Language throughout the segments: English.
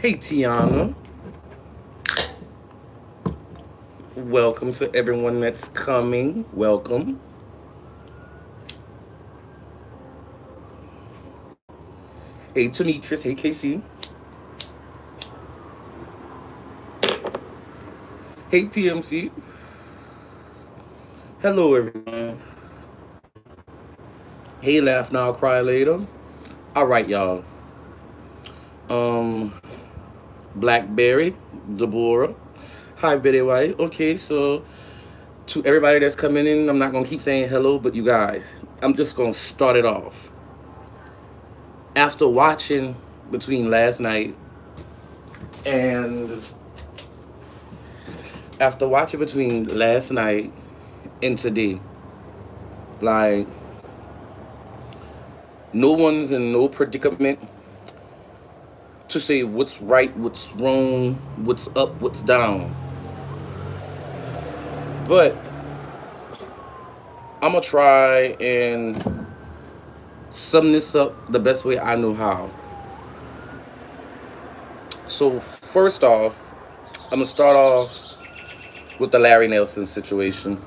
Hey, Tiana. Welcome to everyone that's coming. Welcome. Hey, Tanitris. Hey, KC. Hey, PMC. Hello, everyone. Hey, laugh now, cry later. All right, y'all. Um, Blackberry, Deborah. Hi, Betty White. Okay, so to everybody that's coming in, I'm not gonna keep saying hello, but you guys, I'm just gonna start it off. After watching between last night and after watching between last night and today, like no one's in no predicament to say what's right, what's wrong, what's up, what's down. But I'm gonna try and sum this up the best way I know how. So first off, I'm gonna start off with the Larry Nelson situation.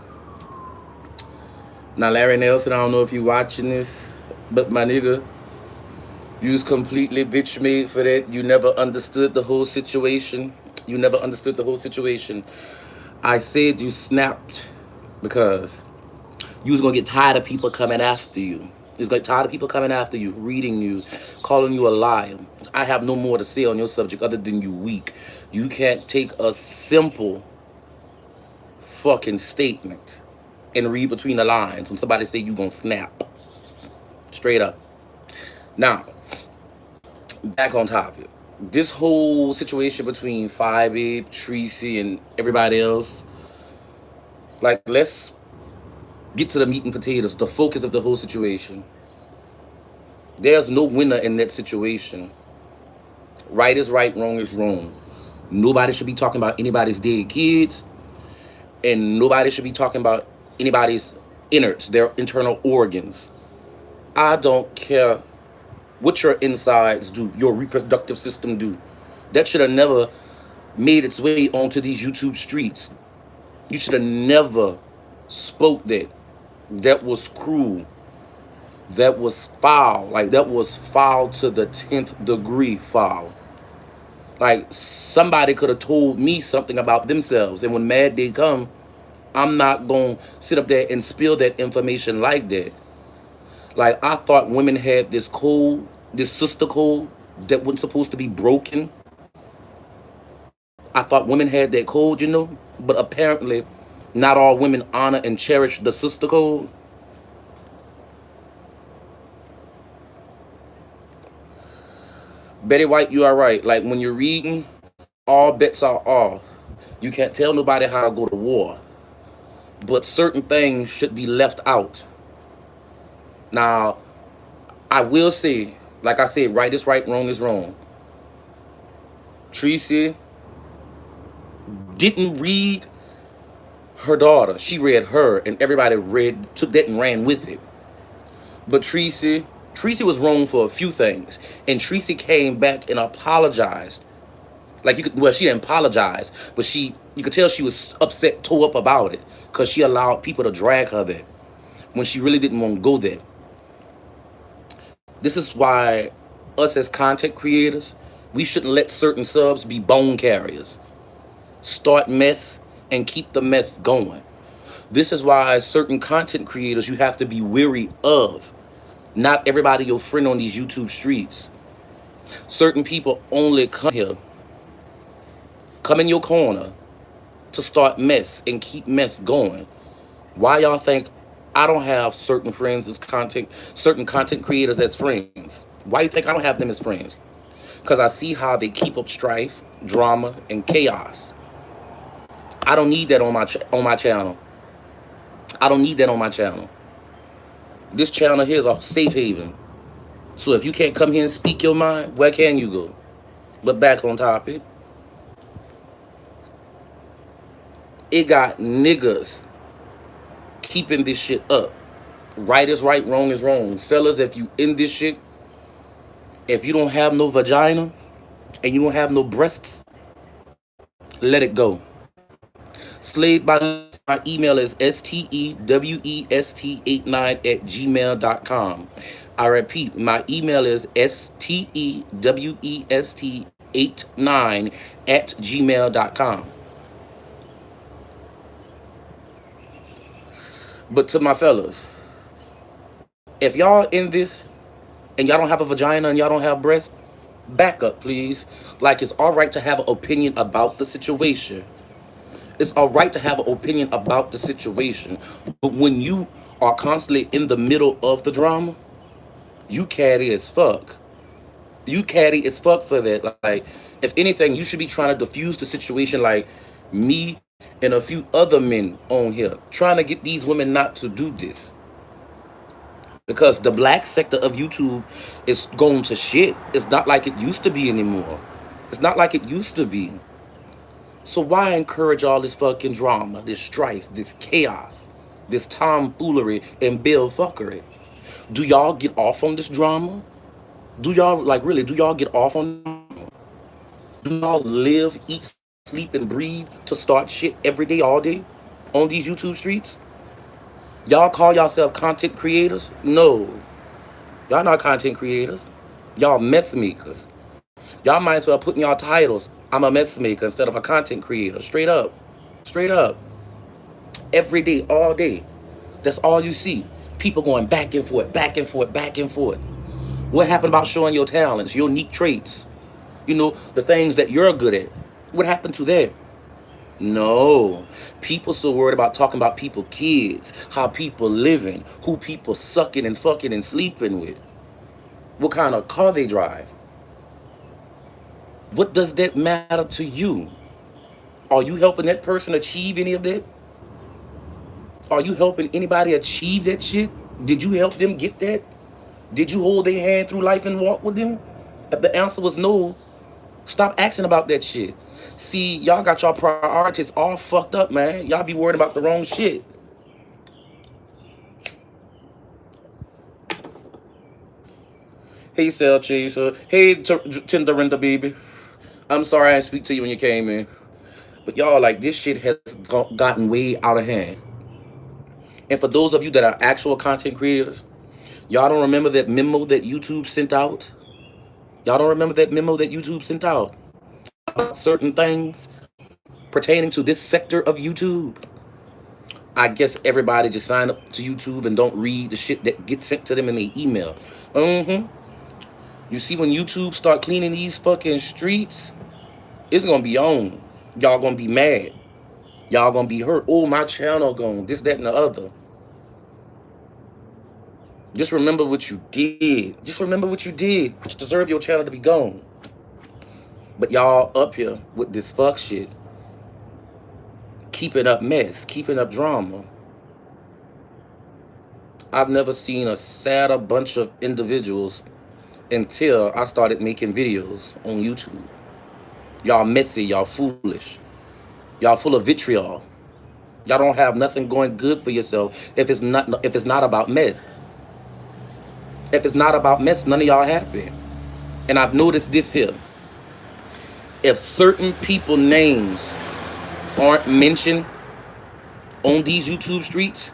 Now, Larry Nelson, I don't know if you watching this, but my nigga, you was completely bitch made for that. You never understood the whole situation. You never understood the whole situation. I said you snapped because you was gonna get tired of people coming after you. You was gonna get tired of people coming after you, reading you, calling you a liar. I have no more to say on your subject other than you weak. You can't take a simple fucking statement and read between the lines when somebody say you gonna snap. Straight up. Now, back on topic. This whole situation between Five, Tracy, and everybody else, like, let's get to the meat and potatoes, the focus of the whole situation. There's no winner in that situation. Right is right, wrong is wrong. Nobody should be talking about anybody's dead kids, and nobody should be talking about anybody's innards, their internal organs. I don't care what your insides do, your reproductive system do. That should have never made its way onto these YouTube streets. You should have never spoke that. That was cruel. That was foul. Like, that was foul to the 10th degree foul. Like, somebody could have told me something about themselves. And when mad day come, I'm not going to sit up there and spill that information like that. Like, I thought women had this code, this sister code that wasn't supposed to be broken. I thought women had that code, you know? But apparently, not all women honor and cherish the sister code. Betty White, you are right. Like, when you're reading, all bets are off. You can't tell nobody how to go to war. But certain things should be left out. Now, I will say, like I said, right is right, wrong is wrong. Tracy didn't read her daughter. She read her, and everybody took that and ran with it. But Tracy was wrong for a few things, and Tracy came back and apologized. Like, you could, well, she didn't apologize, but you could tell she was upset, tore up about it, because she allowed people to drag her there when she really didn't want to go there. This is why us as content creators, we shouldn't let certain subs be bone carriers. Start mess and keep the mess going. This is why certain content creators you have to be weary of. Not everybody your friend on these YouTube streets. Certain people only come here, come in your corner to start mess and keep mess going. Why y'all think I don't have certain content creators as friends? Why you think I don't have them as friends? Because I see how they keep up strife, drama, and chaos. I don't need that on my channel. I don't need that on my channel. This channel here is a safe haven. So if you can't come here and speak your mind, where can you go? But back on topic, it got niggas keeping this shit up. Right is right, wrong is wrong. Fellas, if you in this shit, if you don't have no vagina, and you don't have no breasts, let it go. Slade by my email is stewest89@gmail.com. I repeat, my email is stewest89@gmail.com. But to my fellas, if y'all in this and y'all don't have a vagina and y'all don't have breasts, back up, please. Like, it's all right to have an opinion about the situation. It's all right to have an opinion about the situation. But when you are constantly in the middle of the drama, you catty as fuck. You catty as fuck for that. Like, if anything, you should be trying to diffuse the situation like me and a few other men on here, trying to get these women not to do this. Because the black sector of YouTube is going to shit. It's not like it used to be anymore. It's not like it used to be. So why encourage all this fucking drama, this strife, this chaos, this tomfoolery, and bill fuckery? Do y'all get off on this drama? Do y'all, like, really, do y'all get off on drama? Do y'all live, eat, sleep, and breathe to start shit every day, all day on these YouTube streets? Y'all call yourself content creators? No. Y'all not content creators. Y'all mess makers. Y'all might as well put in y'all titles, I'm a mess maker instead of a content creator. Straight up. Straight up. Every day, all day. That's all you see. People going back and forth, back and forth, back and forth. What happened about showing your talents, your unique traits? You know, the things that you're good at. What happened to that? No. People so worried about talking about people kids, how people living, who people sucking and fucking and sleeping with, what kind of car they drive. What does that matter to you? Are you helping that person achieve any of that? Are you helping anybody achieve that shit? Did you help them get that? Did you hold their hand through life and walk with them? If the answer was no, stop asking about that shit. See, y'all got y'all priorities all fucked up, man. Y'all be worried about the wrong shit. Hey, Cell Chaser. Hey, Tinderenda, baby. I'm sorry I didn't speak to you when you came in. But y'all, like, this shit has gotten way out of hand. And for those of you that are actual content creators, y'all don't remember that memo that YouTube sent out? Y'all don't remember that memo that YouTube sent out about certain things pertaining to this sector of YouTube? I guess everybody just sign up to YouTube and don't read the shit that gets sent to them in their email. You see, when YouTube start cleaning these fucking streets, it's gonna be on. Y'all gonna be mad. Y'all gonna be hurt. Oh, my channel gone. This, that, and the other. Just remember what you did. Just remember what you did. You deserve your channel to be gone. But y'all up here with this fuck shit. Keeping up mess. Keeping up drama. I've never seen a sadder bunch of individuals until I started making videos on YouTube. Y'all messy. Y'all foolish. Y'all full of vitriol. Y'all don't have nothing going good for yourself if it's not about mess. If it's not about mess, none of y'all happy. And I've noticed this here. If certain people names aren't mentioned on these YouTube streets,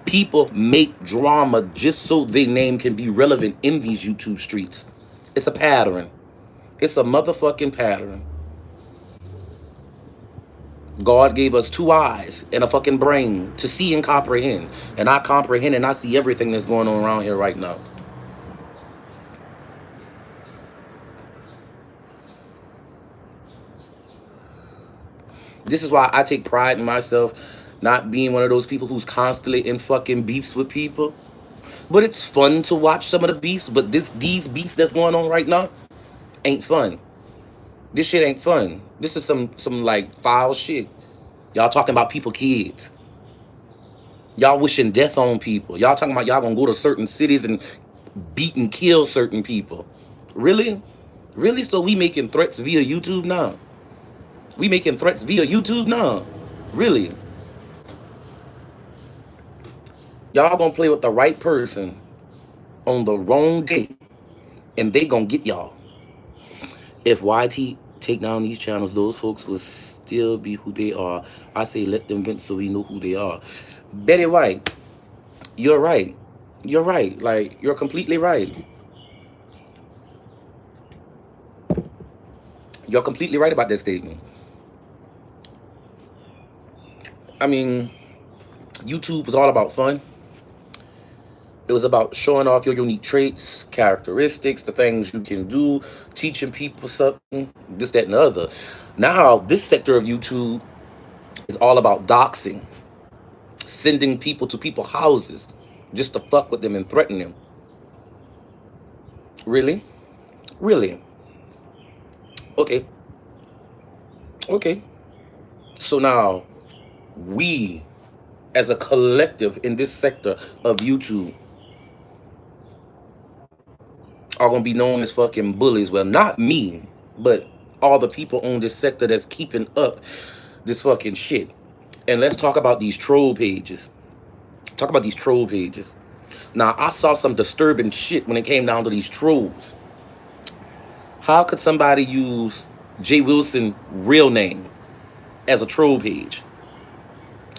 people make drama just so their name can be relevant in these YouTube streets. It's a pattern. It's a motherfucking pattern. God gave us two eyes and a fucking brain to see and comprehend. And I comprehend and I see everything that's going on around here right now. This is why I take pride in myself not being one of those people who's constantly in fucking beefs with people. But it's fun to watch some of the beefs. But these beefs that's going on right now ain't fun. This shit ain't fun. This is some like foul shit. Y'all talking about people kids. Y'all wishing death on people. Y'all talking about y'all gonna go to certain cities and beat and kill certain people. Really? Really? So we making threats via YouTube now? We making threats via YouTube now? Really? Y'all gonna play with the right person on the wrong day and they gonna get y'all. If YT take down these channels, those folks will still be who they are. I say let them vent so we know who they are. Betty White, you're right. You're right. Like, you're completely right. You're completely right about that statement. I mean, YouTube was all about fun. It was about showing off your unique traits, characteristics, the things you can do, teaching people something, this, that, and the other. Now, this sector of YouTube is all about doxing, sending people to people's houses just to fuck with them and threaten them. Really? Really? Okay. Okay. So now, we, as a collective in this sector of YouTube, are going to be known as fucking bullies. Well, not me, but all the people on this sector that's keeping up this fucking shit. And let's talk about these troll pages. Talk about these troll pages. Now, I saw some disturbing shit when it came down to these trolls. How could somebody use Jay Wilson's real name as a troll page?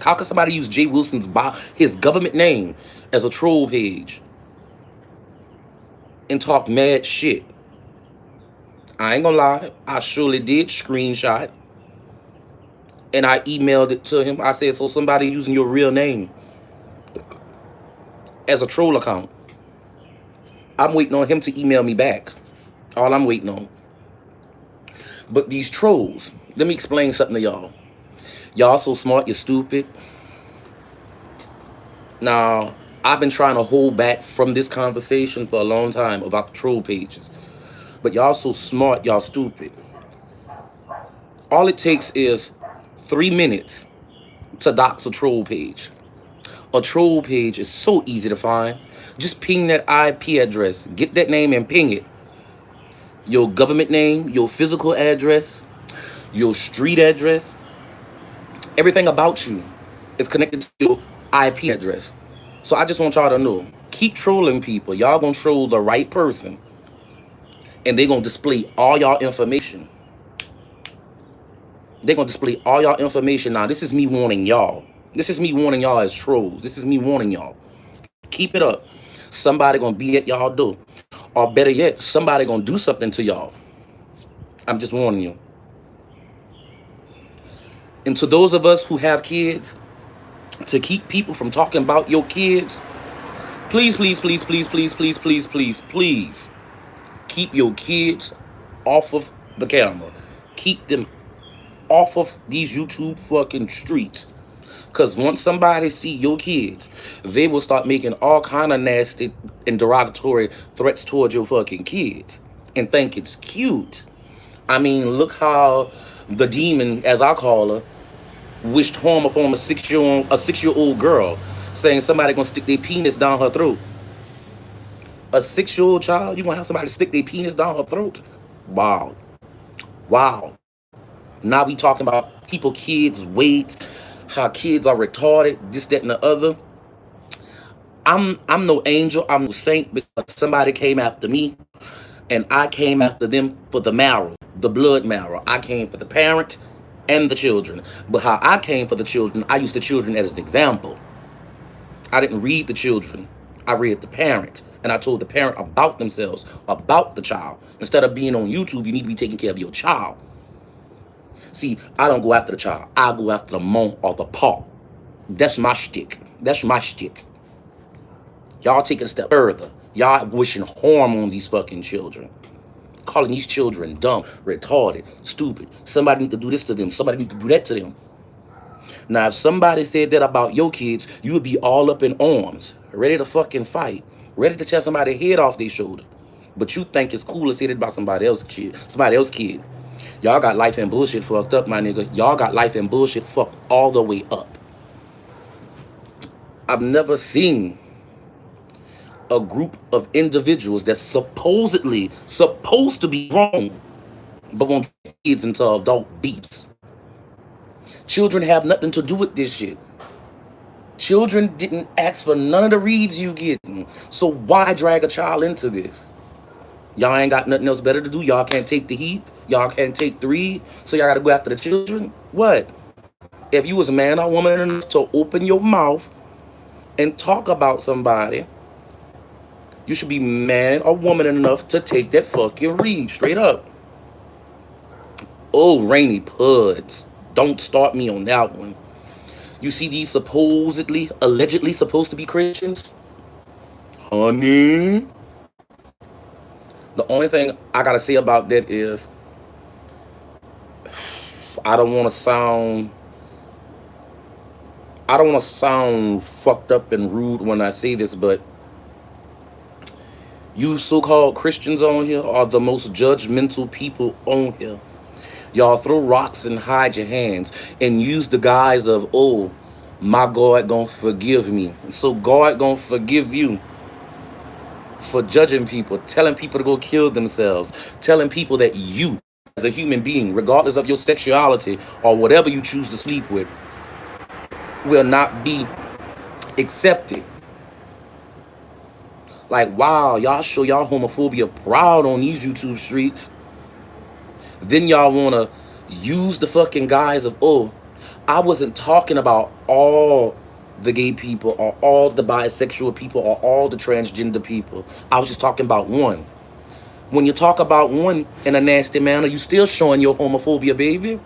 How could somebody use Jay Wilson's his government name as a troll page and talk mad shit? I ain't gonna lie, I surely did screenshot and I emailed it to him. I said, so somebody using your real name as a troll account. I'm waiting on him to email me back. All I'm waiting on. But these trolls, let me explain something to y'all. Y'all so smart, you're stupid. Now, I've been trying to hold back from this conversation for a long time about the troll pages. But y'all so smart, y'all stupid. All it takes is 3 minutes to dox a troll page. A troll page is so easy to find. Just ping that IP address. Get that name and ping it. Your government name, your physical address, your street address. Everything about you is connected to your IP address. So I just want y'all to know, keep trolling people. Y'all gonna troll the right person. And they gonna display all y'all information. They gonna display all y'all information. Now, this is me warning y'all. This is me warning y'all as trolls. This is me warning y'all. Keep it up. Somebody gonna be at y'all door. Or better yet, somebody gonna do something to y'all. I'm just warning you. And to those of us who have kids, to keep people from talking about your kids, please, please, please, please, please, please, please, please, please, keep your kids off of the camera. Keep them off of these YouTube fucking streets. Because once somebody see your kids, they will start making all kind of nasty and derogatory threats towards your fucking kids and think it's cute. I mean, look how the demon, as I call her, wished harm upon a 6-year-old girl, saying somebody gonna stick their penis down her throat. A 6-year-old child, you gonna have somebody stick their penis down her throat? Wow. Wow. Now we talking about people, kids' weight, how kids are retarded, this, that, and the other. I'm no angel, I'm no saint, because somebody came after me, and I came after them for the marrow, the blood marrow. I came for the parent and the children. But how I came for the children, I used the children as an example. I didn't read the children. I read the parent. And I told the parent about themselves, about the child. Instead of being on YouTube, you need to be taking care of your child. See, I don't go after the child. I go after the mom or the paw. That's my shtick. That's my shtick. Y'all take it a step further. Y'all wishing harm on these fucking children. Calling these children dumb, retarded, stupid. Somebody need to do this to them. Somebody need to do that to them. Now, if somebody said that about your kids, you would be all up in arms, ready to fucking fight, ready to tear somebody's head off their shoulder. But you think it's cool to say that about somebody else's kid. Y'all got life and bullshit fucked up, my nigga. Y'all got life and bullshit fucked all the way up. I've never seen a group of individuals that's supposedly supposed to be grown, but won't get kids into adult beefs. Children have nothing to do with this shit. Children didn't ask for none of the reads you getting. So why drag a child into this? Y'all ain't got nothing else better to do. Y'all can't take the heat. Y'all can't take the read. So y'all gotta go after the children. What? If you was a man or woman enough to open your mouth and talk about somebody, you should be man or woman enough to take that fucking read straight up. Oh, Rainy Puds. Don't start me on that one. You see these supposedly, allegedly supposed to be Christians? Honey. The only thing I gotta say about that is I don't wanna sound I don't wanna sound fucked up and rude when I say this, but you so-called Christians on here are the most judgmental people on here. Y'all throw rocks and hide your hands and use the guise of, oh, my God gonna forgive me. So God gonna forgive you for judging people, telling people to go kill themselves, telling people that you, as a human being, regardless of your sexuality or whatever you choose to sleep with, will not be accepted. Like, wow, y'all show y'all homophobia proud on these YouTube streets. Then y'all wanna use the fucking guise of, oh, I wasn't talking about all the gay people or all the bisexual people or all the transgender people. I was just talking about one. When you talk about one in a nasty manner, you still showing your homophobia, baby.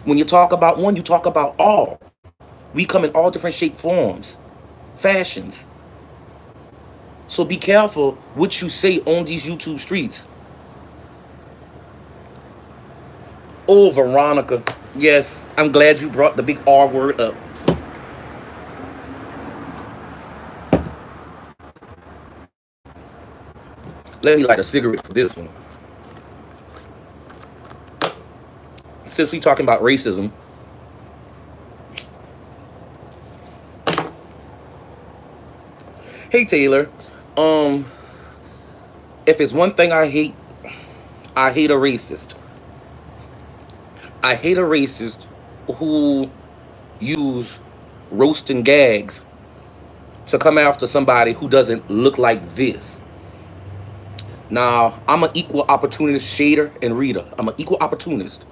When you talk about one, you talk about all. We come in all different shape, forms, fashions. So be careful what you say on these YouTube streets. Oh, Veronica. Yes, I'm glad you brought the big R word up. Let me light a cigarette for this one. Since we talking about racism, hey Taylor, um, if it's one thing I hate a racist. I hate a racist who use roasting gags to come after somebody who doesn't look like this. Now, I'm an equal opportunist shader and reader. I'm an equal opportunist.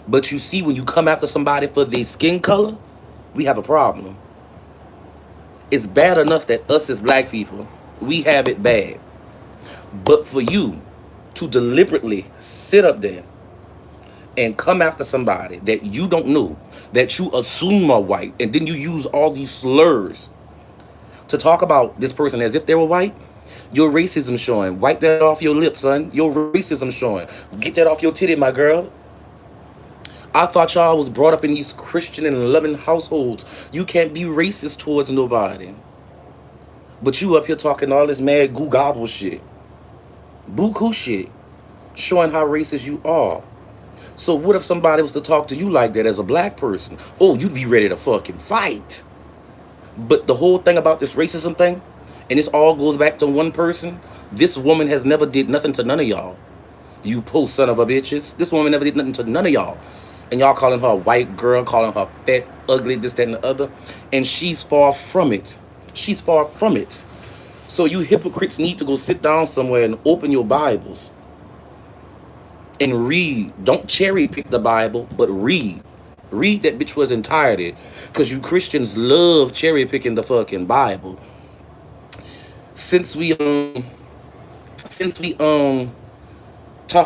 But you see, when you come after somebody for their skin color, we have a problem. It's bad enough that us as black people, we have it bad. But for you to deliberately sit up there and come after somebody that you don't know, that you assume are white, and then you use all these slurs to talk about this person as if they were white, your racism showing. Wipe that off your lips, son. Your racism showing. Get that off your titty, my girl. I thought y'all was brought up in these Christian and loving households. You can't be racist towards nobody. But you up here talking all this mad goo gobble shit. Buku shit. Showing how racist you are. So what if somebody was to talk to you like that as a black person? Oh, you'd be ready to fucking fight. But the whole thing about this racism thing, and this all goes back to one person, this woman has never did nothing to none of y'all. You post son of a bitches. This woman never did nothing to none of y'all. And y'all calling her a white girl, calling her fat, ugly, this, that, and the other. And she's far from it. She's far from it. So you hypocrites need to go sit down somewhere and open your Bibles and read. Don't cherry pick the Bible, but read. Read that bitch was entirety. Because you Christians love cherry picking the fucking Bible. Since we talking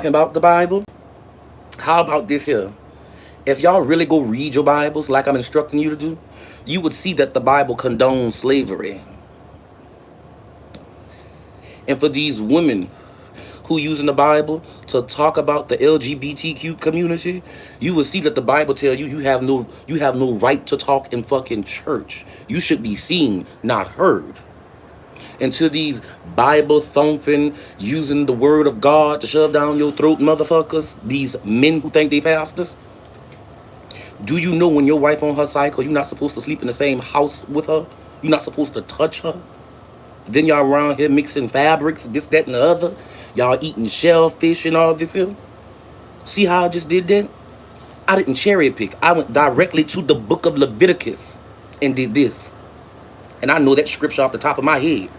about the Bible, how about this here? If y'all really go read your Bibles like I'm instructing you to do, you would see that the Bible condones slavery. And for these women who using the Bible to talk about the LGBTQ community, you will see that the Bible tell you you have no right to talk in fucking church. You should be seen, not heard. And to these Bible thumping, using the word of God to shove down your throat motherfuckers, these men who think they pastors, do you know when your wife on her cycle, you're not supposed to sleep in the same house with her? You're not supposed to touch her? Then y'all around here mixing fabrics, this, that, and the other. Y'all eating shellfish and all this here. See how I just did that? I didn't cherry pick. I went directly to the book of Leviticus and did this. And I know that scripture off the top of my head.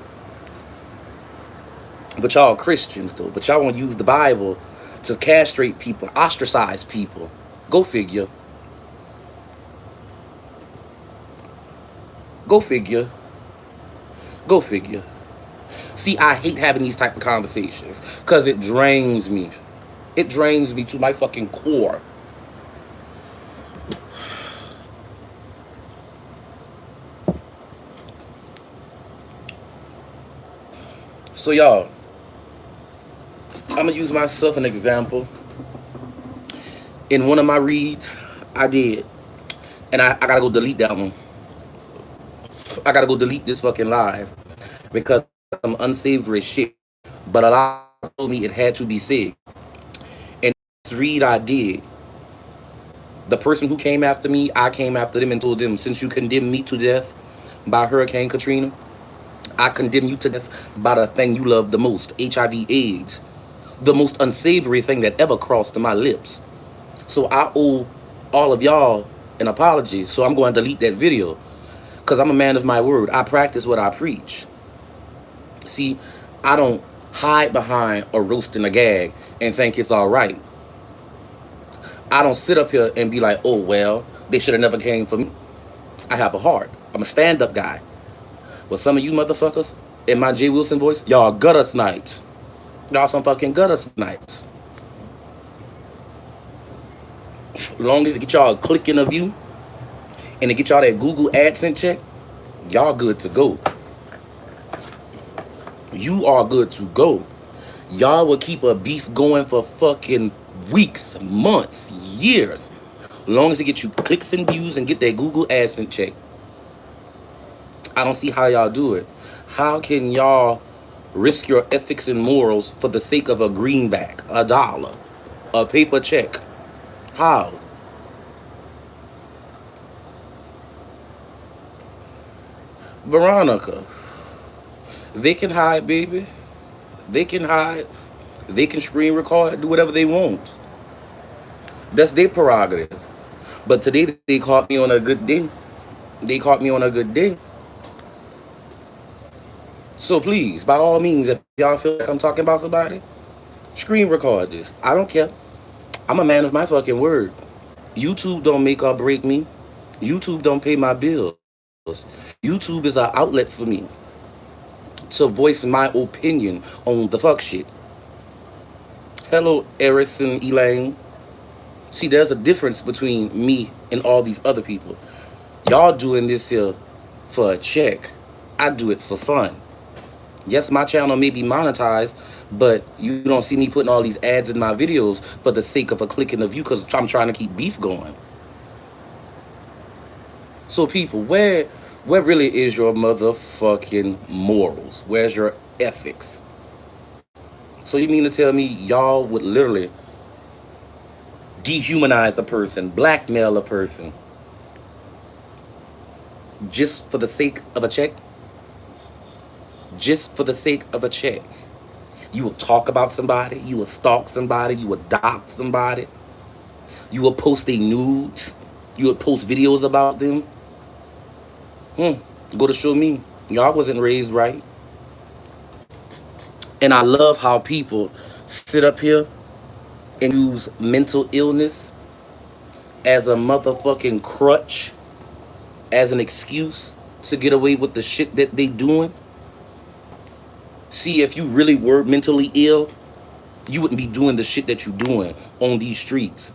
But y'all Christians though. But y'all want to use the Bible to castrate people, ostracize people. Go figure. Go figure. Go figure. See, I hate having these type of conversations because it drains me. It drains me to my fucking core. So y'all, I'm gonna use myself an example. In one of my reads, I did, and I gotta go delete that one. I gotta go delete this fucking live because some unsavory shit. But a lot told me it had to be said. And this read I did, the person who came after me, I came after them and told them, since you condemned me to death by Hurricane Katrina, I condemn you to death by the thing you love the most, HIV/AIDS, the most unsavory thing that ever crossed my lips. So I owe all of y'all an apology. So I'm going to delete that video because I'm a man of my word. I practice what I preach. See, I don't hide behind a roast and a gag and think it's all right. I don't sit up here and be like, oh, well, they should have never came for me. I have a heart. I'm a stand-up guy. But some of you motherfuckers, in my J. Wilson voice, y'all gutter snipes. Y'all some fucking gutter snipes. As long as it get y'all a click in a view and it get y'all that Google AdSense check, y'all good to go. You are good to go. Y'all will keep a beef going for fucking weeks, months, years. As long as it get you clicks and views and get that Google AdSense check. I don't see how y'all do it. How can y'all risk your ethics and morals for the sake of a greenback, a dollar, a paper check? How? Veronica, they can hide, baby. They can hide. They can screen record, do whatever they want. That's their prerogative. But today they caught me on a good day. They caught me on a good day. So please, by all means, if y'all feel like I'm talking about somebody, screen record this. I don't care. I'm a man of my fucking word. YouTube don't make or break me. YouTube don't pay my bills. YouTube is an outlet for me to voice my opinion on the fuck shit. Hello, Erison Elaine. See, there's a difference between me and all these other people. Y'all doing this here for a check. I do it for fun. Yes, my channel may be monetized, but you don't see me putting all these ads in my videos for the sake of a click and a view because I'm trying to keep beef going. So people, where really is your motherfucking morals? Where's your ethics? So you mean to tell me y'all would literally dehumanize a person, blackmail a person, just for the sake of a check? Just for the sake of a check. You will talk about somebody, you will stalk somebody, you will dox somebody, you will post a nudes, you will post videos about them. Go to show me, y'all wasn't raised right. And I love how people sit up here and use mental illness as a motherfucking crutch, as an excuse to get away with the shit that they doing. See, if you really were mentally ill, you wouldn't be doing the shit that you doing on these streets.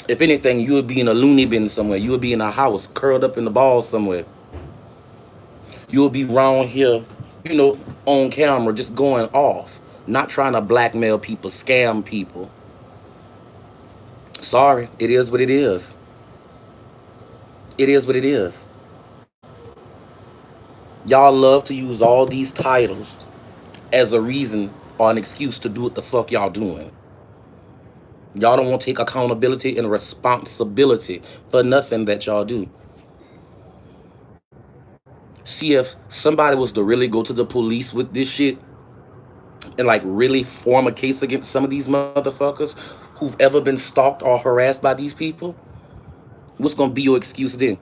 If anything, you would be in a loony bin somewhere. You would be in a house, curled up in the balls somewhere. You would be around here, on camera, just going off. Not trying to blackmail people, scam people. Sorry, it is what it is. It is what it is. Y'all love to use all these titles as a reason or an excuse to do what the fuck y'all doing. Y'all don't want to take accountability and responsibility for nothing that y'all do. See, if somebody was to really go to the police with this shit and like really form a case against some of these motherfuckers who've ever been stalked or harassed by these people, what's gonna be your excuse then?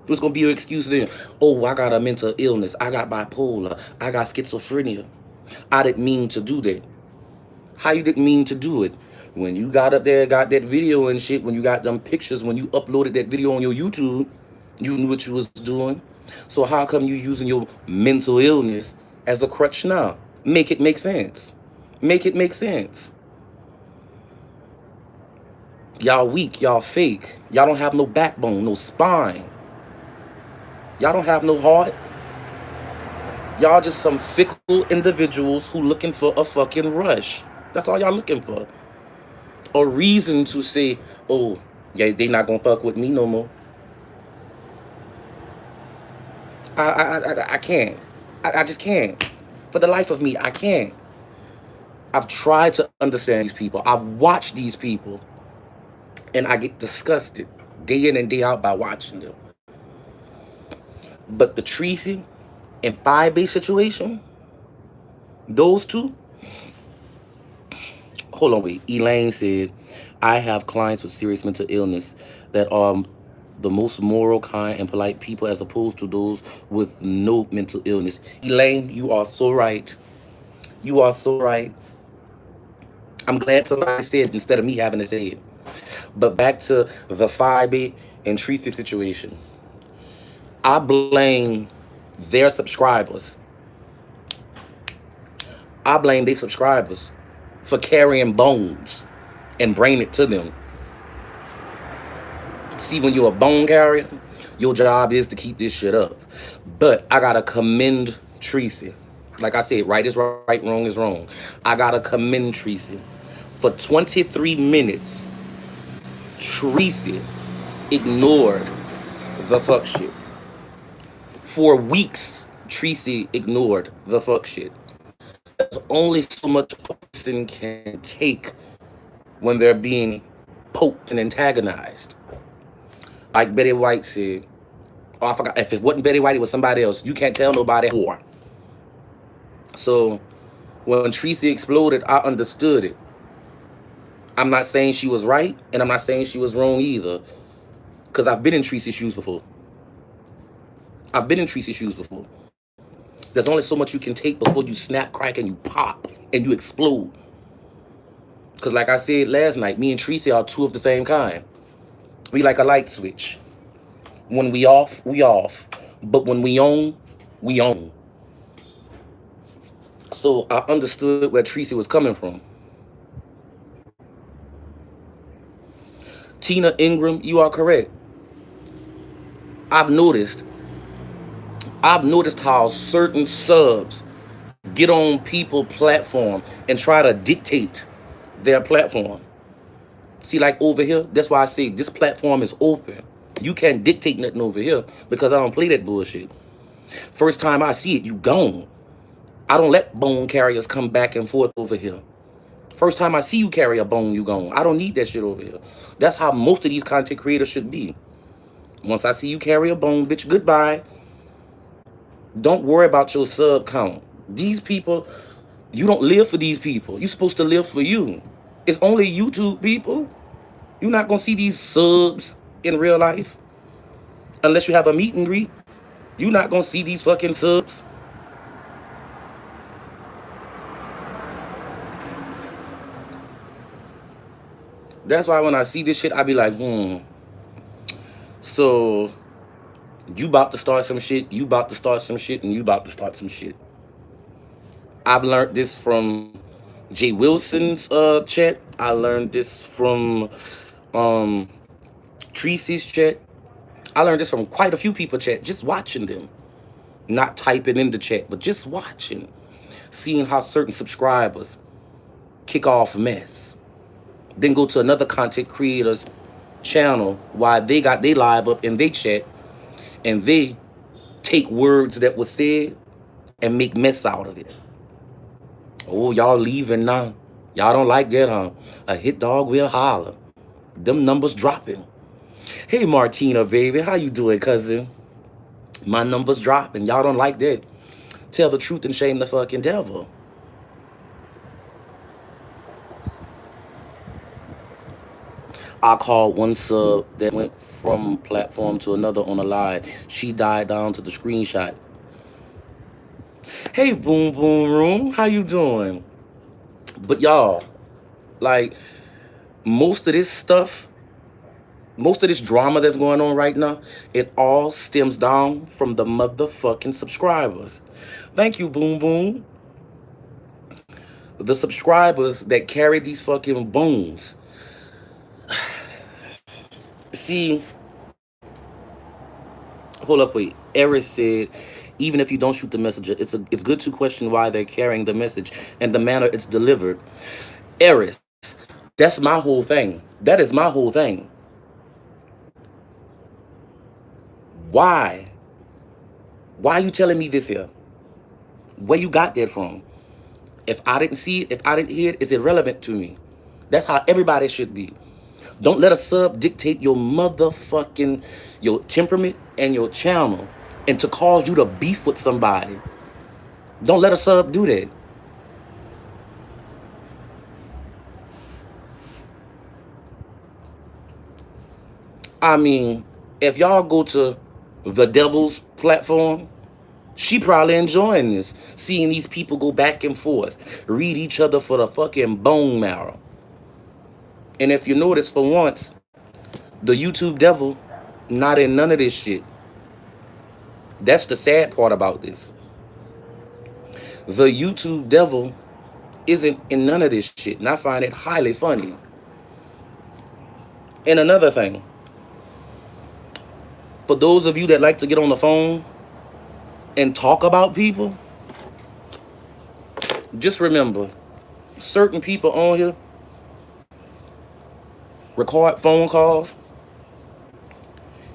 What's gonna be your excuse then? Oh, I got a mental illness. I got bipolar. I got schizophrenia. I didn't mean to do that. How you didn't mean to do it? When you got up there, got that video and shit, when you got them pictures, when you uploaded that video on your YouTube, you knew what you was doing. So how come you using your mental illness as a crutch now? Make it make sense. Make it make sense. Y'all weak, y'all fake. Y'all don't have no backbone, no spine. Y'all don't have no heart. Y'all just some fickle individuals who looking for a fucking rush. That's all y'all looking for. A reason to say, oh, yeah, they not gonna fuck with me no more. I can't. I just can't. For the life of me, I can't. I've tried to understand these people. I've watched these people. And I get disgusted day in and day out by watching them. But the Tracy and 5 Bay situation, those two, hold on, wait. Elaine said, I have clients with serious mental illness that are the most moral, kind, and polite people as opposed to those with no mental illness. Elaine, you are so right. You are so right. I'm glad somebody said it instead of me having to say it. But back to the 5 Bay and Tracy situation. I blame their subscribers. I blame their subscribers for carrying bones and bringing it to them. See, when you're a bone carrier, your job is to keep this shit up. But I gotta commend Tracy. Like I said, right is right, wrong is wrong. I gotta commend Tracy. For 23 minutes, Tracy ignored the fuck shit. For weeks, Tracy ignored the fuck shit. There's only so much a person can take when they're being poked and antagonized. Like Betty White said, oh, I forgot, if it wasn't Betty White, it was somebody else. You can't tell nobody whore. So when Tracy exploded, I understood it. I'm not saying she was right, and I'm not saying she was wrong either. Because I've been in Tracy's shoes before. I've been in Tracy's shoes before. There's only so much you can take before you snap, crack, and you pop, and you explode. Because like I said last night, me and Tracy are two of the same kind. We like a light switch. When we off, we off. But when we on, we on. So I understood where Tracy was coming from. Tina Ingram, you are correct. I've noticed how certain subs get on people platform and try to dictate their platform. See, like over here, that's why I say this platform is open. You can't dictate nothing over here because I don't play that bullshit. First time I see it, you gone. I don't let bone carriers come back and forth over here. First time I see you carry a bone, you gone. I don't need that shit over here. That's how most of these content creators should be. Once I see you carry a bone, bitch, goodbye. Don't worry about your sub count. These people, you don't live for these people. You're supposed to live for you. It's only YouTube people. You're not going to see these subs in real life. Unless you have a meet and greet. You're not going to see these fucking subs. That's why when I see this shit, I be like, So, you about to start some shit, you about to start some shit, and you about to start some shit. I've learned this from Jay Wilson's chat. I learned this from Tracy's chat. I learned this from quite a few people chat, just watching them. Not typing in the chat, but just watching. Seeing how certain subscribers kick off mess. Then go to another content creator's channel while they got they live up in they chat, and they take words that were said and make mess out of it. Oh, y'all leaving now. Y'all don't like that, huh? A hit dog will holler. Them numbers dropping. Hey, Martina, baby. How you doing, cousin? My numbers dropping. Y'all don't like that. Tell the truth and shame the fucking devil. I called one sub that went from platform to another on a live. She died down to the screenshot. Hey, Boom Boom Room, how you doing? But y'all, like, most of this stuff, most of this drama that's going on right now, it all stems down from the motherfucking subscribers. Thank you, Boom Boom. The subscribers that carry these fucking booms. See, hold up, wait. Eris said, even if you don't shoot the messenger, it's good to question why they're carrying the message and the manner it's delivered. Eris, that's my whole thing. That is my whole thing. Why? Why are you telling me this here? Where you got that from? If I didn't see it, if I didn't hear it, it's irrelevant to me. That's how everybody should be. Don't let a sub dictate your motherfucking, your temperament and your channel and to cause you to beef with somebody. Don't let a sub do that. I mean, if y'all go to the devil's platform, she probably enjoying this, seeing these people go back and forth, read each other for the fucking bone marrow. And if you notice, for once, the YouTube devil not in none of this shit. That's the sad part about this. The YouTube devil isn't in none of this shit, and I find it highly funny. And another thing, for those of you that like to get on the phone and talk about people, just remember, certain people on here record phone calls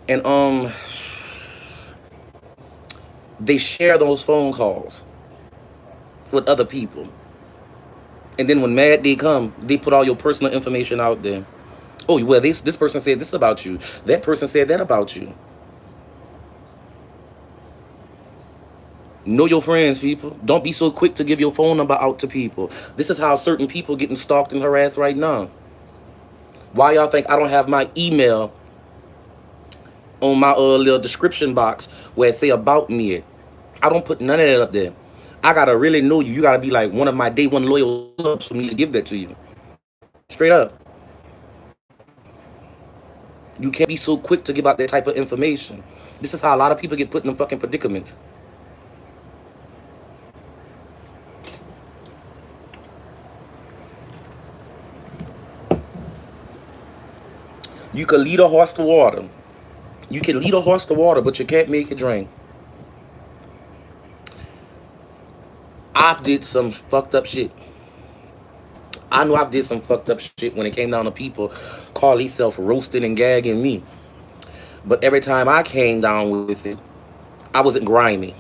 and they share those phone calls with other people. And then when mad day come, they put all your personal information out there. Oh, well, this person said this about you. That person said that about you. Know your friends, people. Don't be so quick to give your phone number out to people. This is how certain people getting stalked and harassed right now. Why y'all think I don't have my email on my little description box where it say about me? I don't put none of that up there. I gotta really know you. You gotta be like one of my day one loyal subs for me to give that to you. Straight up. You can't be so quick to give out that type of information. This is how a lot of people get put in fucking predicaments. You can lead a horse to water. You can lead a horse to water, but you can't make it drink. I've did some fucked up shit. I know I've did some fucked up shit when it came down to people call themselves roasting and gagging me. But every time I came down with it, I wasn't grimy.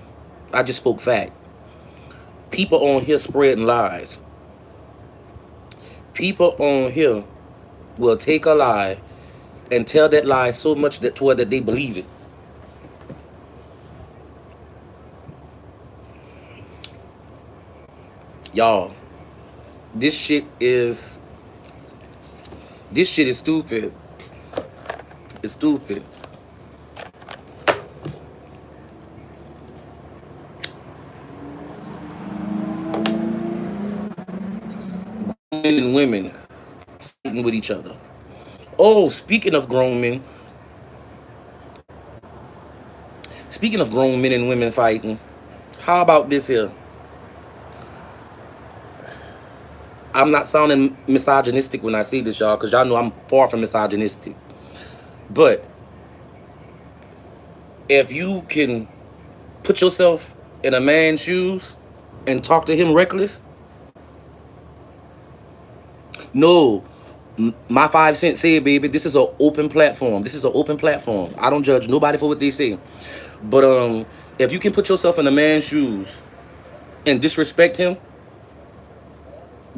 I just spoke fact. People on here spreading lies. People on here will take a lie and tell that lie so much that toward that they believe it. Y'all, this shit is stupid. It's stupid. Men and women fighting with each other. Oh, speaking of grown men and women fighting, how about this here? I'm not sounding misogynistic when I say this, y'all, because y'all know I'm far from misogynistic. But if you can put yourself in a man's shoes and talk to him reckless, no, my 5 cents said, baby, this is an open platform. This is an open platform. I don't judge nobody for what they say. But if you can put yourself in a man's shoes and disrespect him,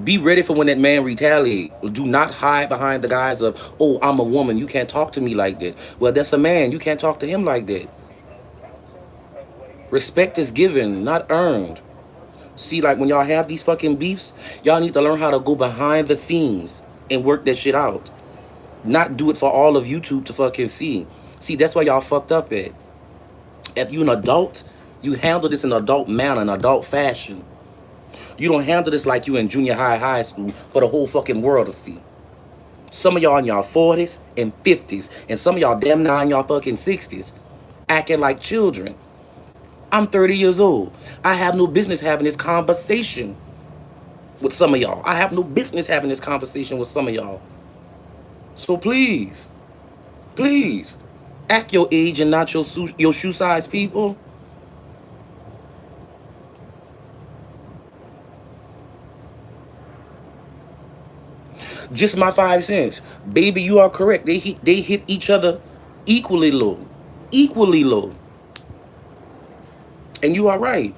be ready for when that man retaliate. Do not hide behind the guise of, oh, I'm a woman, you can't talk to me like that. Well, that's a man, you can't talk to him like that. Respect is given, not earned. See, like when y'all have these fucking beefs, y'all need to learn how to go behind the scenes and work that shit out. Not do it for all of YouTube to fucking see. See, that's why y'all fucked up at. If you an adult, You handle this in adult manner, in adult fashion. You don't handle this like you in junior high, high school for the whole fucking world to see. Some of y'all in y'all 40s and 50s, and some of y'all damn nigh in y'all fucking 60s, acting like children. I'm 30 years old. I have no business having this conversation with some of y'all. I have no business having this conversation with some of y'all. So please, please, act your age and not your shoe size, people. Just my 5 cents. Baby, you are correct. They hit each other equally low. Equally low. And you are right.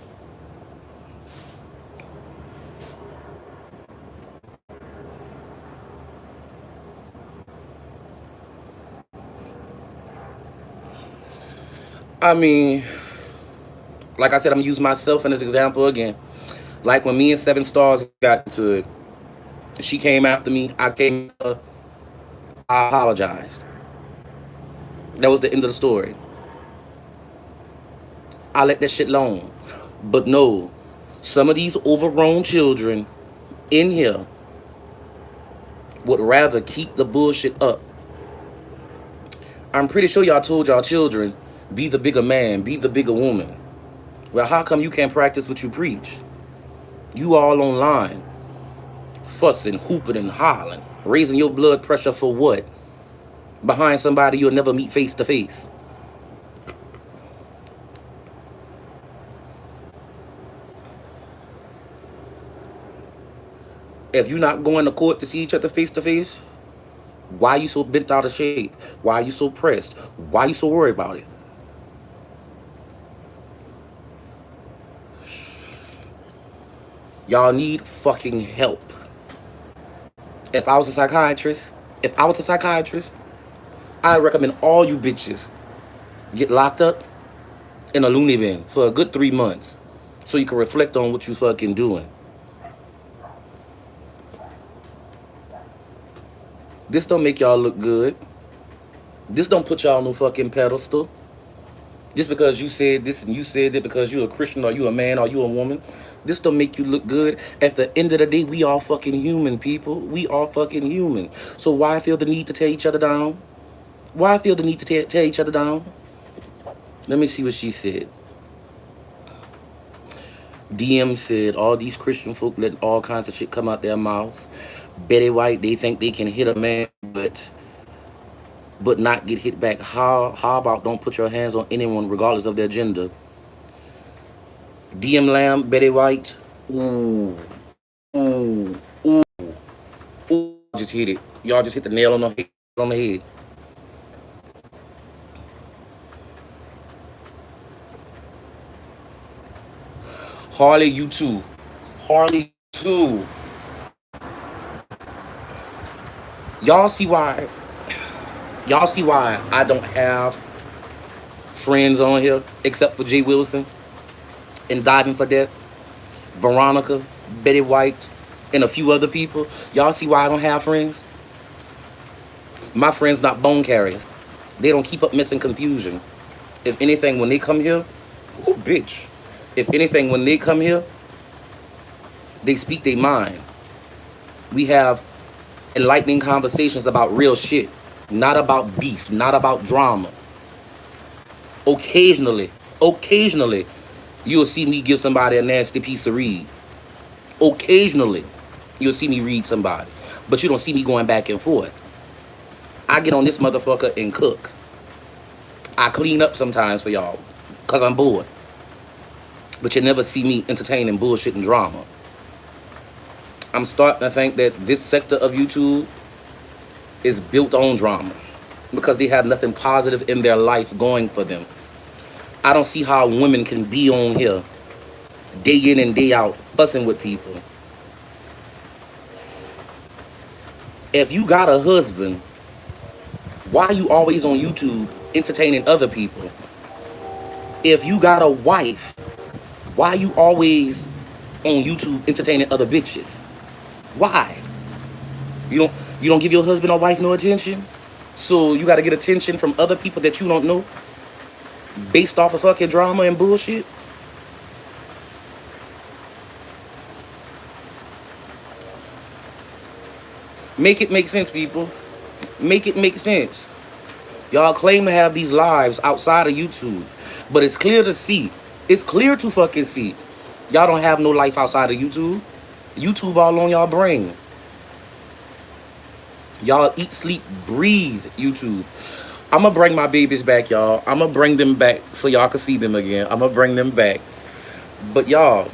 I mean, like I said, I'm gonna use myself as an example again. Like when me and Seven Stars got into it, she came after me. I came. I apologized. That was the end of the story. I let that shit alone. But no, some of these overgrown children in here would rather keep the bullshit up. I'm pretty sure y'all told y'all children, be the bigger man, be the bigger woman. Well, how come you can't practice what you preach? You all online, fussing, hooping, and hollering, raising your blood pressure for what? Behind somebody you'll never meet face to face. If you're not going to court to see each other face to face, why are you so bent out of shape? Why are you so pressed? Why are you so worried about it? Y'all need fucking help. If I was a psychiatrist, if I was a psychiatrist, I recommend all you bitches get locked up in a loony bin for a good 3 months so you can reflect on what you fucking doing. This don't make y'all look good. This don't put y'all on no fucking pedestal. Just because you said this and you said that because you're a Christian or you a man or you a woman, this don't make you look good. At the end of the day, we all fucking human, people. We all fucking human. So why feel the need to tear each other down? Why feel the need to tear each other down? Let me see what she said. DM said all these Christian folk let all kinds of shit come out their mouths. Betty White, they think they can hit a man, but not get hit back. How about don't put your hands on anyone regardless of their gender? DM Lamb, Betty White. Ooh, ooh, ooh, ooh. Just hit it. Y'all just hit the nail on the head. Harley, you too. Harley, too. Y'all see why? Y'all see why I don't have friends on here except for Jay Wilson and Diving for Death, Veronica, Betty White, and a few other people. Y'all see why I don't have friends? My friends not bone carriers. They don't keep up missing confusion. If anything, when they come here, oh bitch. If anything, when they come here, they speak their mind. We have enlightening conversations about real shit, not about beef, not about drama. Occasionally, you'll see me give somebody a nasty piece of read. Occasionally, you'll see me read somebody, but you don't see me going back and forth. I get on this motherfucker and cook. I clean up sometimes for y'all, cause I'm bored. But you never see me entertaining bullshit and drama. I'm starting to think that this sector of YouTube is built on drama because they have nothing positive in their life going for them. I don't see how women can be on here day in and day out fussing with people. If you got a husband, why are you always on YouTube entertaining other people? If you got a wife, why are you always on YouTube entertaining other bitches? Why? You don't give your husband or wife no attention? So you gotta get attention from other people that you don't know based off of fucking drama and bullshit? Make it make sense, people. Make it make sense. Y'all claim to have these lives outside of YouTube, but it's clear to see. It's clear to fucking see. Y'all don't have no life outside of YouTube. YouTube all on y'all brain. Y'all eat, sleep, breathe YouTube. I'm gonna bring my babies back, y'all. I'm gonna bring them back so y'all can see them again. I'm gonna bring them back. But y'all,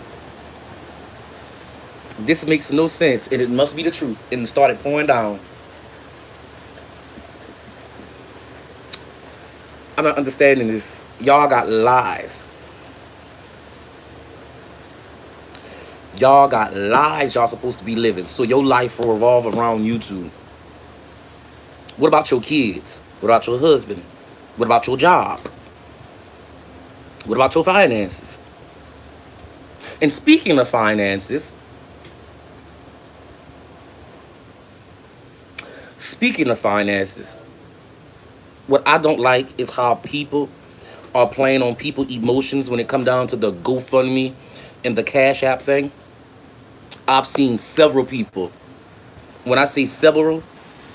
this makes no sense, and it must be the truth. And it started pouring down. I'm not understanding this. Y'all got lives. Y'all got lives y'all supposed to be living. So your life will revolve around YouTube. What about your kids? What about your husband? What about your job? What about your finances? And speaking of finances, what I don't like is how people are playing on people's emotions when it comes down to the GoFundMe and the Cash App thing. I've seen several people. When I say several,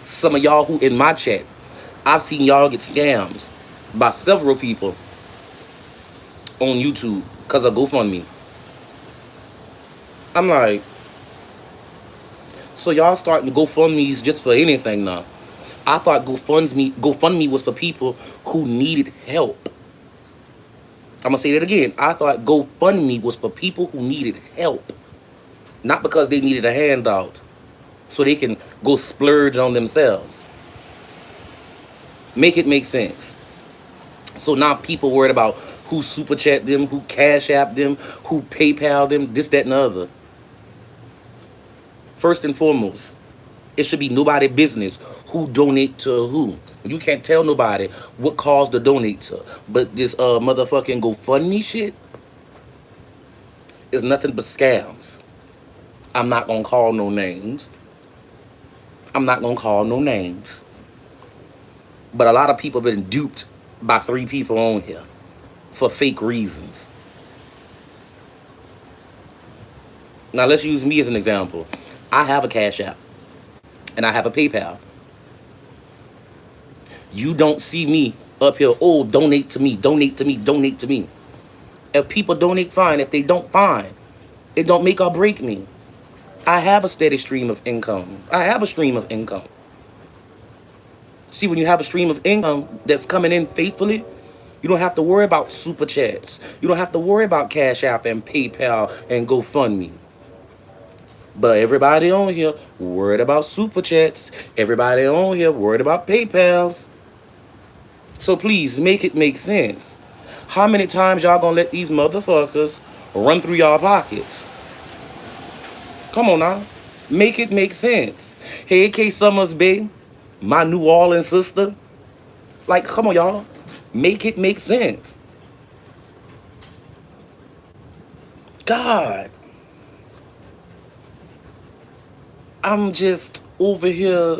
some of y'all who in my chat, I've seen y'all get scammed by several people on YouTube because of GoFundMe. I'm like, so y'all starting GoFundMe's just for anything now. I thought GoFundMe was for people who needed help. I'm gonna say that again. I thought GoFundMe was for people who needed help, not because they needed a handout, so they can go splurge on themselves. Make it make sense. So now people worried about who super chat them, who cash app them, who PayPal them, this, that, and the other. First and foremost, it should be nobody business who donate to who. You can't tell nobody what cause to donate to. But this motherfucking GoFundMe shit is nothing but scams. I'm not gonna call no names. But a lot of people have been duped by 3 people on here for fake reasons. Now let's use me as an example. I have a Cash App and I have a PayPal. You don't see me up here, oh, donate to me, donate to me, donate to me. If people donate, fine. If they don't, fine. It don't make or break me. I have a steady stream of income. See, when you have a stream of income that's coming in faithfully, you don't have to worry about super chats. You don't have to worry about Cash App and PayPal and GoFundMe. But everybody on here worried about super chats. Everybody on here worried about PayPals. So please make it make sense. How many times y'all gonna let these motherfuckers run through y'all pockets? Come on now. Make it make sense. Hey, K Summers, babe. My New Orleans sister. Like, come on, y'all. Make it make sense. God. I'm just over here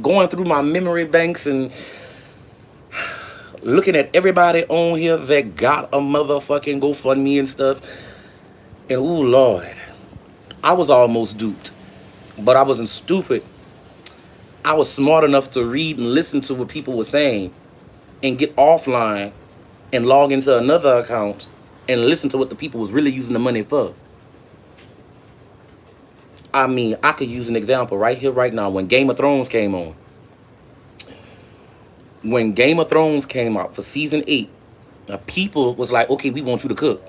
going through my memory banks and looking at everybody on here that got a motherfucking GoFundMe and stuff. And ooh, Lord. I was almost duped. But I wasn't stupid. I was smart enough to read and listen to what people were saying and get offline and log into another account and listen to what the people was really using the money for. I mean, I could use an example right here, right now. When Game of Thrones came on. When Game of Thrones came out for season 8, people was like, okay, we want you to cook.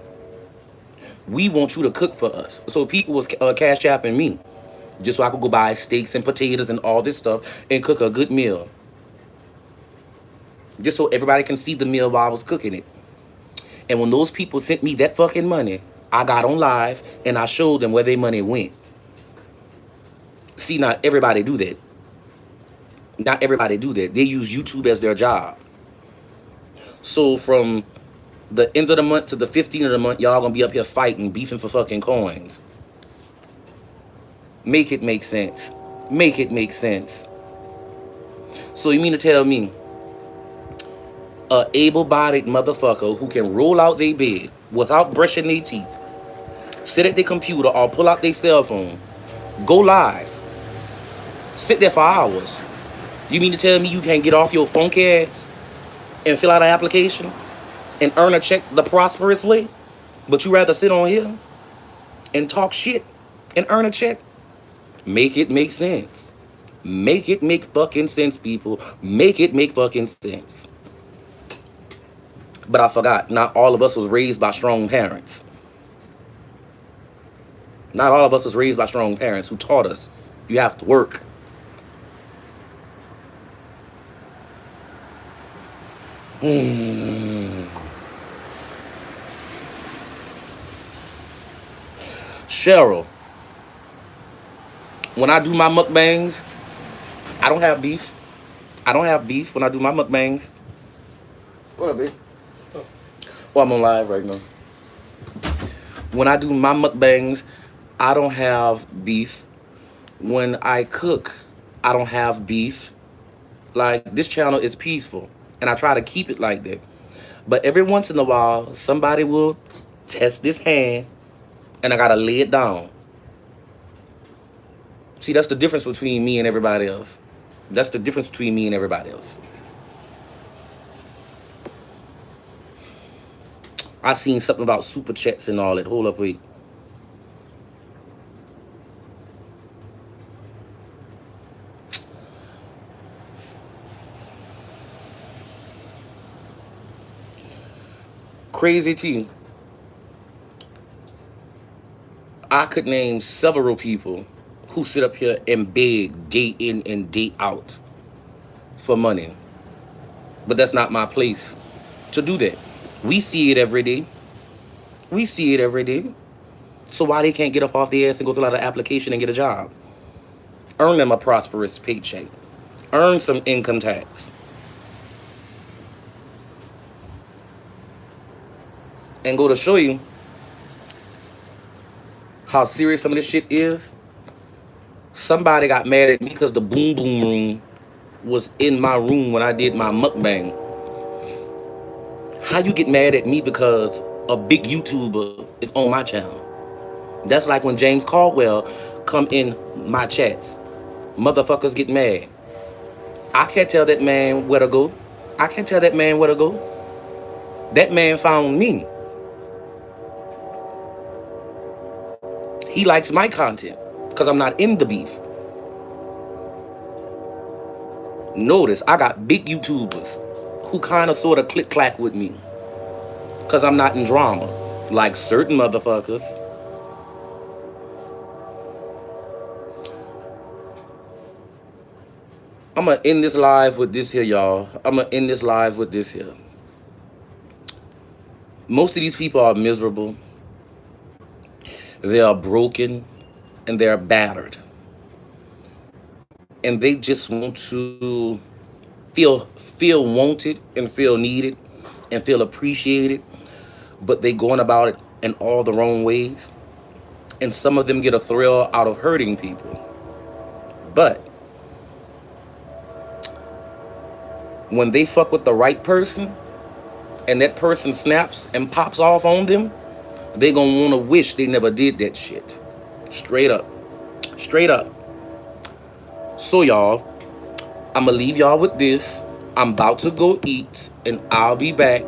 We want you to cook for us. So people was cash apping me just so I could go buy steaks and potatoes and all this stuff and cook a good meal. Just so everybody can see the meal while I was cooking it. And when those people sent me that fucking money, I got on live and I showed them where their money went. See, not everybody do that. Not everybody do that. They use YouTube as their job. So from the end of the month to the 15th of the month, y'all gonna be up here fighting, beefing for fucking coins. Make it make sense. Make it make sense. So you mean to tell me a able-bodied motherfucker who can roll out their bed without brushing their teeth, sit at their computer or pull out their cell phone, go live, Sit there for hours. You mean to tell me you can't get off your funky ass and fill out an application and earn a check the prosperous way? But you rather sit on here and talk shit and earn a check? Make it make sense. Make it make fucking sense, people. Make it make fucking sense. But I forgot, not all of us was raised by strong parents. Not all of us was raised by strong parents who taught us you have to work. Cheryl, when I do my mukbangs, I don't have beef. I don't have beef when I do my mukbangs. What up, bitch? Oh, I'm on live right now. When I do my mukbangs, I don't have beef. When I cook, I don't have beef. Like, this channel is peaceful, and I try to keep it like that. But every once in a while, somebody will test this hand, and I gotta lay it down. See, that's the difference between me and everybody else. That's the difference between me and everybody else. I seen something about super chats and all that. Hold up, wait. Crazy T. I could name several people who sit up here and beg day in and day out for money. But that's not my place to do that. We see it every day. We see it every day. So why they can't get up off the ass and go fill out an application and get a job? Earn them a prosperous paycheck. Earn some income tax. And go to show you how serious some of this shit is. Somebody got mad at me because the boom boom room was in my room when I did my mukbang. How you get mad at me because a big YouTuber is on my channel? That's like when James Caldwell come in my chats. Motherfuckers get mad. I can't tell that man where to go. I can't tell that man where to go. That man found me. He likes my content because I'm not in the beef. Notice I got big YouTubers who kind of sort of click-clack with me because I'm not in drama like certain motherfuckers. I'm going to end this live with this here, y'all. I'm going to end this live with this here. Most of these people are miserable. They are broken and they're battered. And they just want to feel wanted and feel needed and feel appreciated. But they going about it in all the wrong ways. And some of them get a thrill out of hurting people. But when they fuck with the right person and that person snaps and pops off on them, they gonna wanna wish they never did that shit. Straight up. Straight up. So y'all, I'ma leave y'all with this. I'm about to go eat and I'll be back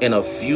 in a few minutes.